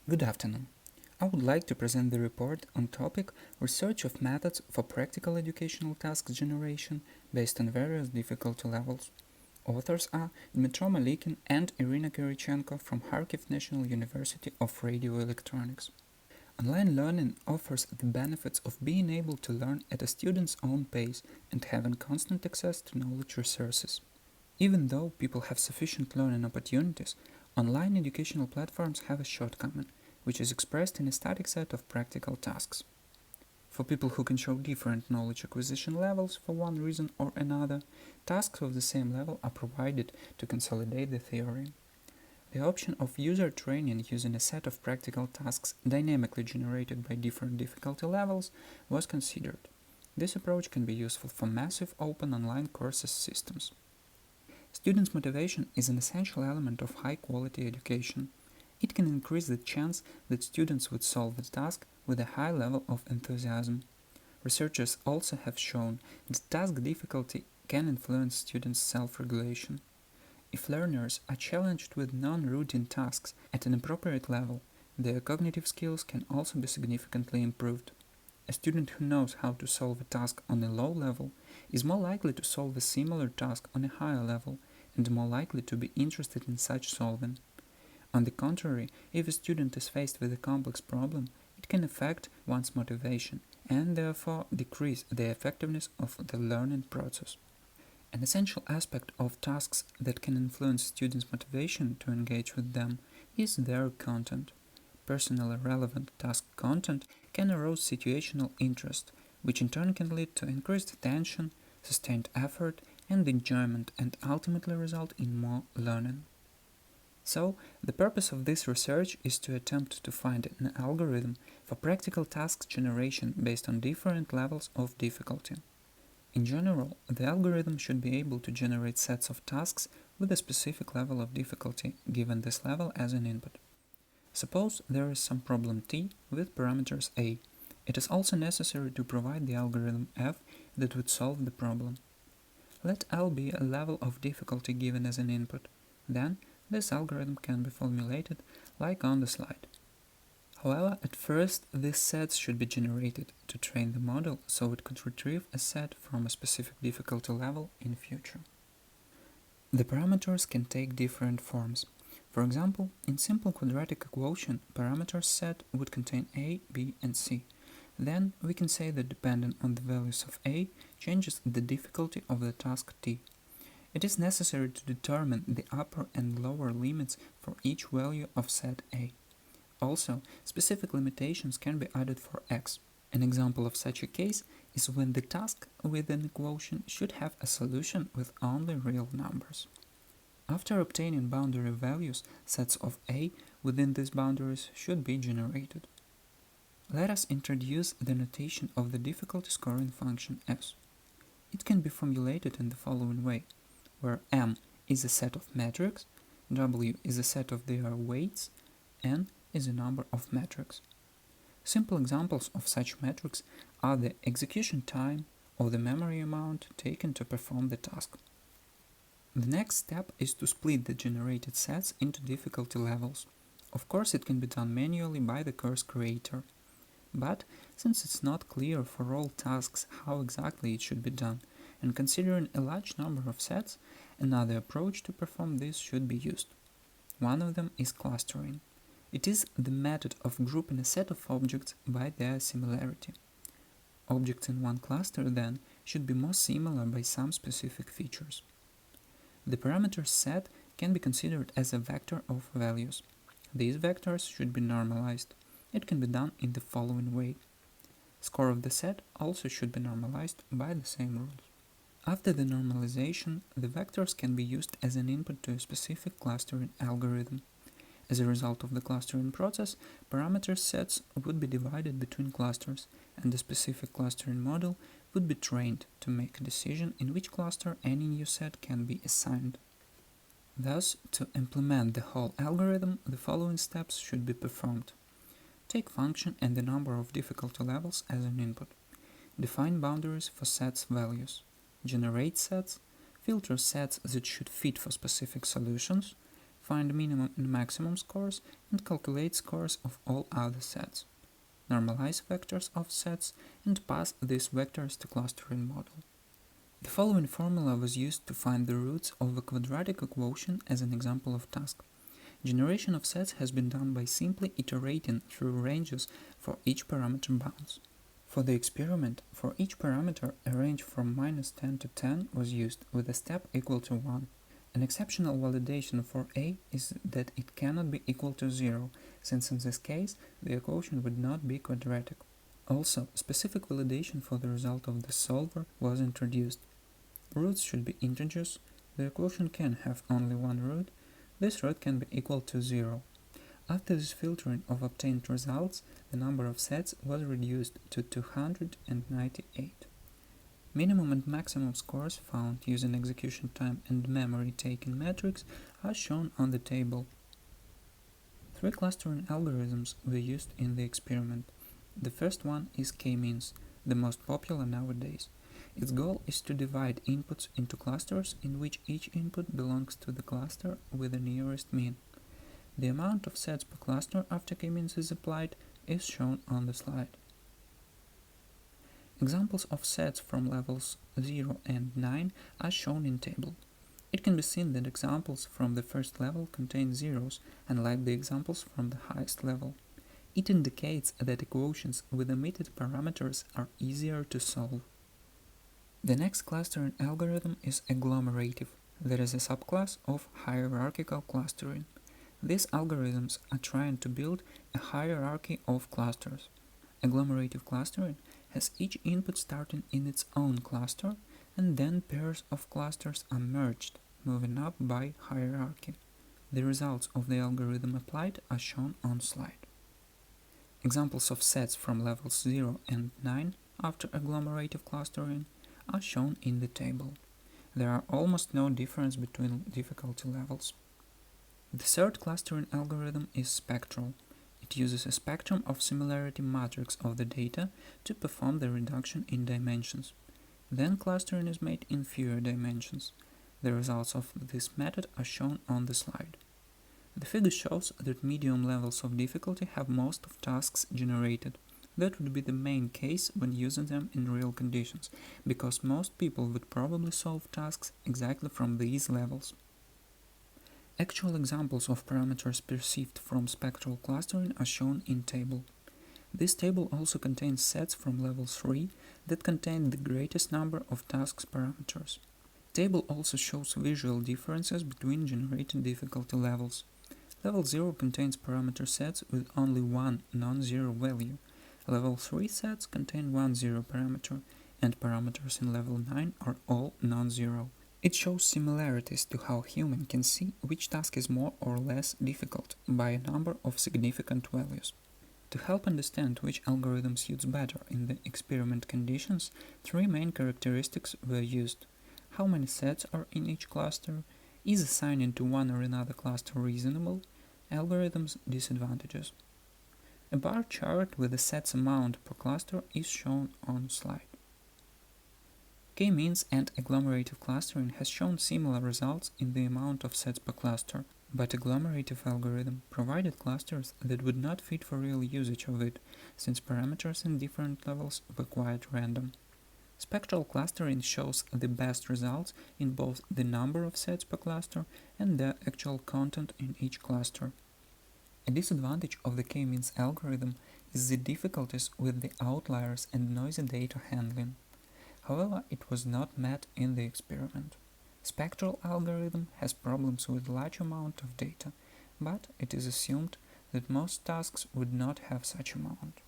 Good afternoon. I would like to present the report on topic Research of Methods for Practical Educational Task Generation based on various difficulty levels. Authors are Dmytro Malikin and Iryna Kyrychenko from Kharkiv National University of Radioelectronics. Online learning offers the benefits of being able to learn at a student's own pace and having constant access to knowledge resources. Even though people have sufficient learning opportunities, online educational platforms have a shortcoming, which is expressed in a static set of practical tasks. For people who can show different knowledge acquisition levels for one reason or another, tasks of the same level are provided to consolidate the theory. The option of user training using a set of practical tasks dynamically generated by different difficulty levels was considered. This approach can be useful for massive open online courses systems. Students' motivation is an essential element of high-quality education. It can increase the chance that students would solve the task with a high level of enthusiasm. Researchers also have shown that task difficulty can influence students' self-regulation. If learners are challenged with non-routine tasks at an appropriate level, their cognitive skills can also be significantly improved. A student who knows how to solve a task on a low level is more likely to solve a similar task on a higher level and more likely to be interested in such solving. On the contrary, if a student is faced with a complex problem, it can affect one's motivation and therefore decrease the effectiveness of the learning process. An essential aspect of tasks that can influence students' motivation to engage with them is their content. Personally relevant task content can arouse situational interest, which in turn can lead to increased attention, sustained effort, and enjoyment, and ultimately result in more learning. So, the purpose of this research is to attempt to find an algorithm for practical task generation based on different levels of difficulty. In general, the algorithm should be able to generate sets of tasks with a specific level of difficulty, given this level as an input. Suppose there is some problem T with parameters A. It is also necessary to provide the algorithm F that would solve the problem. Let L be a level of difficulty given as an input. Then, this algorithm can be formulated like on the slide. However, at first, these sets should be generated to train the model so it could retrieve a set from a specific difficulty level in future. The parameters can take different forms. For example, in simple quadratic equation, parameters set would contain a, b, and c. Then we can say that depending on the values of a changes the difficulty of the task t. It is necessary to determine the upper and lower limits for each value of set a. Also, specific limitations can be added for x. An example of such a case is when the task with an equation should have a solution with only real numbers. After obtaining boundary values, sets of A within these boundaries should be generated. Let us introduce the notation of the difficulty scoring function S. It can be formulated in the following way, where M is a set of metrics, W is a set of their weights, N is a number of metrics. Simple examples of such metrics are the execution time or the memory amount taken to perform the task. The next step is to split the generated sets into difficulty levels. Of course, it can be done manually by the course creator. But, since it's not clear for all tasks how exactly it should be done, and considering a large number of sets, another approach to perform this should be used. One of them is clustering. It is the method of grouping a set of objects by their similarity. Objects in one cluster, then, should be more similar by some specific features. The parameters set can be considered as a vector of values. These vectors should be normalized. It can be done in the following way. Score of the set also should be normalized by the same rules. After the normalization, the vectors can be used as an input to a specific clustering algorithm. As a result of the clustering process, parameter sets would be divided between clusters, and the specific clustering model would be trained to make a decision in which cluster any new set can be assigned. Thus, to implement the whole algorithm, the following steps should be performed. Take function and the number of difficulty levels as an input. Define boundaries for sets values. Generate sets. Filter sets that should fit for specific solutions. find minimum and maximum scores, and calculate scores of all other sets, normalize vectors of sets, and pass these vectors to clustering model. The following formula was used to find the roots of the quadratic equation as an example of task. Generation of sets has been done by simply iterating through ranges for each parameter bounds. For the experiment, for each parameter, a range from -10 to 10 was used with a step equal to 1. An exceptional validation for A is that it cannot be equal to 0, since in this case the equation would not be quadratic. Also, specific validation for the result of the solver was introduced. Roots should be integers, the equation can have only one root, this root can be equal to 0. After this filtering of obtained results, the number of sets was reduced to 298. Minimum and maximum scores found using execution time and memory taking metrics are shown on the table. 3 clustering algorithms were used in the experiment. The first one is k-means, the most popular nowadays. Its goal is to divide inputs into clusters in which each input belongs to the cluster with the nearest mean. The amount of sets per cluster after k-means is applied is shown on the slide. Examples of sets from levels 0 and 9 are shown in table. It can be seen that examples from the first level contain zeros, unlike the examples from the highest level. It indicates that equations with omitted parameters are easier to solve. The next clustering algorithm is agglomerative, that is a subclass of hierarchical clustering. These algorithms are trying to build a hierarchy of clusters. Agglomerative clustering has each input starting in its own cluster, and then pairs of clusters are merged, moving up by hierarchy. The results of the algorithm applied are shown on slide. Examples of sets from levels 0 and 9 after agglomerative clustering are shown in the table. There are almost no difference between difficulty levels. The third clustering algorithm is spectral. It uses a spectrum of similarity matrix of the data to perform the reduction in dimensions. Then clustering is made in fewer dimensions. The results of this method are shown on the slide. The figure shows that medium levels of difficulty have most of tasks generated. That would be the main case when using them in real conditions, because most people would probably solve tasks exactly from these levels. Actual examples of parameters perceived from spectral clustering are shown in table. This table also contains sets from level 3 that contain the greatest number of tasks parameters. Table also shows visual differences between generated difficulty levels. Level 0 contains parameter sets with only one non-zero value. Level 3 sets contain one zero parameter, and parameters in level 9 are all non-zero. It shows similarities to how human can see which task is more or less difficult by a number of significant values. To help understand which algorithm suits better in the experiment conditions, 3 main characteristics were used. How many sets are in each cluster? Is assigning to one or another cluster reasonable? Algorithm's disadvantages. A bar chart with the sets amount per cluster is shown on slide. K-means and agglomerative clustering has shown similar results in the amount of sets per cluster, but agglomerative algorithm provided clusters that would not fit for real usage of it, since parameters in different levels were quite random. Spectral clustering shows the best results in both the number of sets per cluster and the actual content in each cluster. A disadvantage of the K-means algorithm is the difficulties with the outliers and noisy data handling. However, it was not met in the experiment. Spectral algorithm has problems with large amount of data, but it is assumed that most tasks would not have such amount.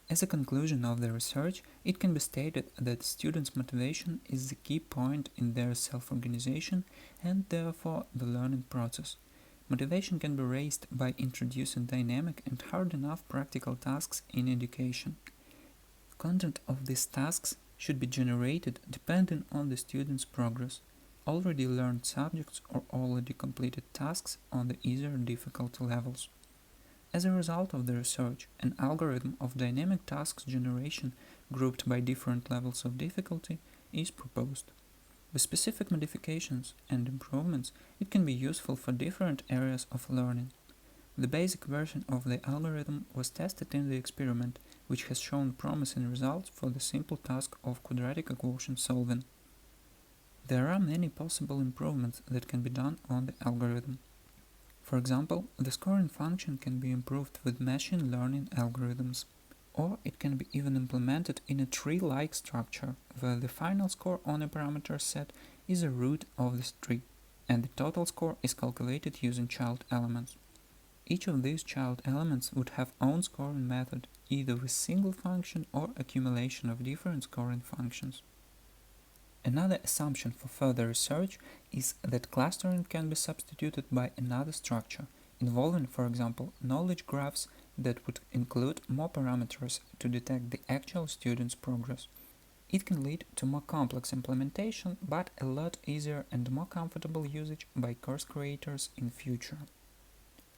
As a conclusion of the research, it can be stated that students' motivation is the key point in their self-organization and therefore the learning process. Motivation can be raised by introducing dynamic and hard enough practical tasks in education. Content of these tasks should be generated depending on the student's progress, already learned subjects or already completed tasks on the easier difficulty levels. As a result of the research, an algorithm of dynamic tasks generation grouped by different levels of difficulty is proposed. With specific modifications and improvements, it can be useful for different areas of learning. The basic version of the algorithm was tested in the experiment, which has shown promising results for the simple task of quadratic equation solving. There are many possible improvements that can be done on the algorithm. For example, the scoring function can be improved with machine learning algorithms, or it can be even implemented in a tree-like structure, where the final score on a parameter set is a root of this tree, and the total score is calculated using child elements. Each of these child elements would have own scoring method, either with single function or accumulation of different scoring functions. Another assumption for further research is that clustering can be substituted by another structure, involving, for example, knowledge graphs that would include more parameters to detect the actual student's progress. It can lead to more complex implementation, but a lot easier and more comfortable usage by course creators in future.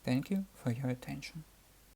Thank you for your attention.